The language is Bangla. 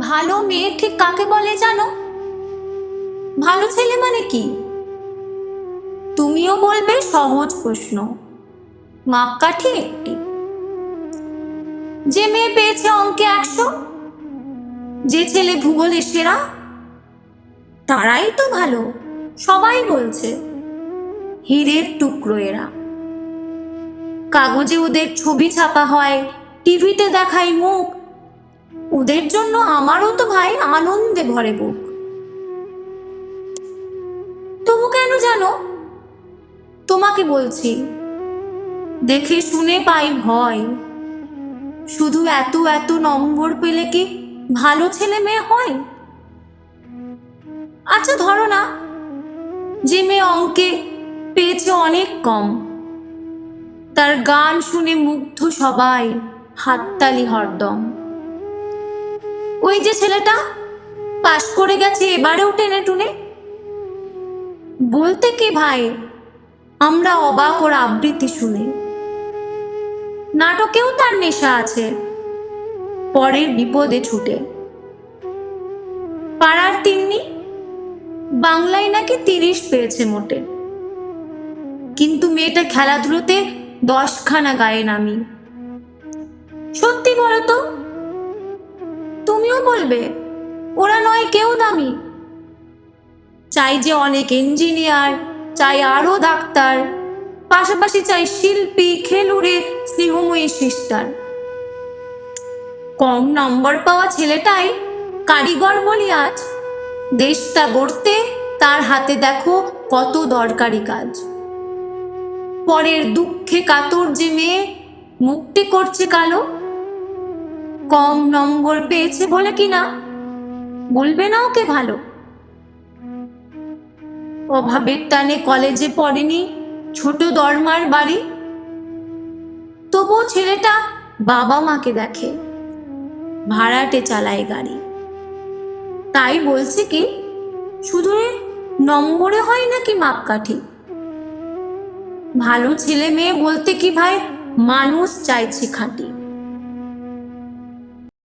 ভালো মেয়ে ঠিক কাকে বলে জানো? ভালো ছেলে মানে কি? তুমিও বলবে সহজ প্রশ্ন, মাপকাঠি একটি। যে মেয়ে পেয়েছে অঙ্কে 100, যে ছেলে ভূগোলে সেরা, তারাই তো ভালো, সবাই বলছে। হীরের টুকরো এরা। কাগজে ওদের ছবি ছাপা হয়, টিভিতে দেখায় মুখ। ওদের জন্য আমারও তো ভাই আনন্দে ভরে বুক। তবু কেন জানো, তোমাকে বলছি, দেখে শুনে পাই ভয়। শুধু এত এত নম্বর পেলে কি ভালো ছেলে মেয়ে হয়? আচ্ছা ধরো না, যে মেয়ে অঙ্কে পেয়েছে অনেক কম, তার গান শুনে মুগ্ধ সবাই, হাততালি হরদম। ওই যে ছেলেটা পাশ করে গেছে এবারেও টেনে টুনে, বলতে কি ভাই, আমরা অবাক ওর আবৃত্তি শুনে। নাটকেও তার নেশা আছে, পরের বিপদে ছুটে। পাড়ার তিন্নি বাংলায় নাকি 30 পেয়েছে মোটে, কিন্তু মেয়েটা খেলাধুলোতে 10খানা গায়ে নামি। সত্যি বলো তো, তুমিও বলবে ওরা নয় কেউ দামি? চাই যে অনেক ইঞ্জিনিয়ার, চাই আরো ডাক্তার, পাশাপাশি চাই শিল্পী, খেলুড়ে, স্নেহময়ী সিস্টার। কম নম্বর পাওয়া ছেলেটাই কারিগর বলি আজ, দেশটা গড়তে তার হাতে দেখো কত দরকারি কাজ। পরের দুঃখে কাতর যে মেয়ে মুক্তি করছে কালো, কম নম্বর পেয়েছে বলে কিনা বলবে না ওকে ভালো। অভাবের টানে কলেজে পড়েনি, ছোট দরমার বাড়ি, তবুও ছেলেটা বাবা মাকে দেখে, ভাড়াটে চালায় গাড়ি। তাই বলছে কি, শুধু নম্বরে হয় নাকি মাপকাঠি? ভালো ছেলে মেয়ে বলতে কি ভাই, মানুষ চাইছে খাঁটি।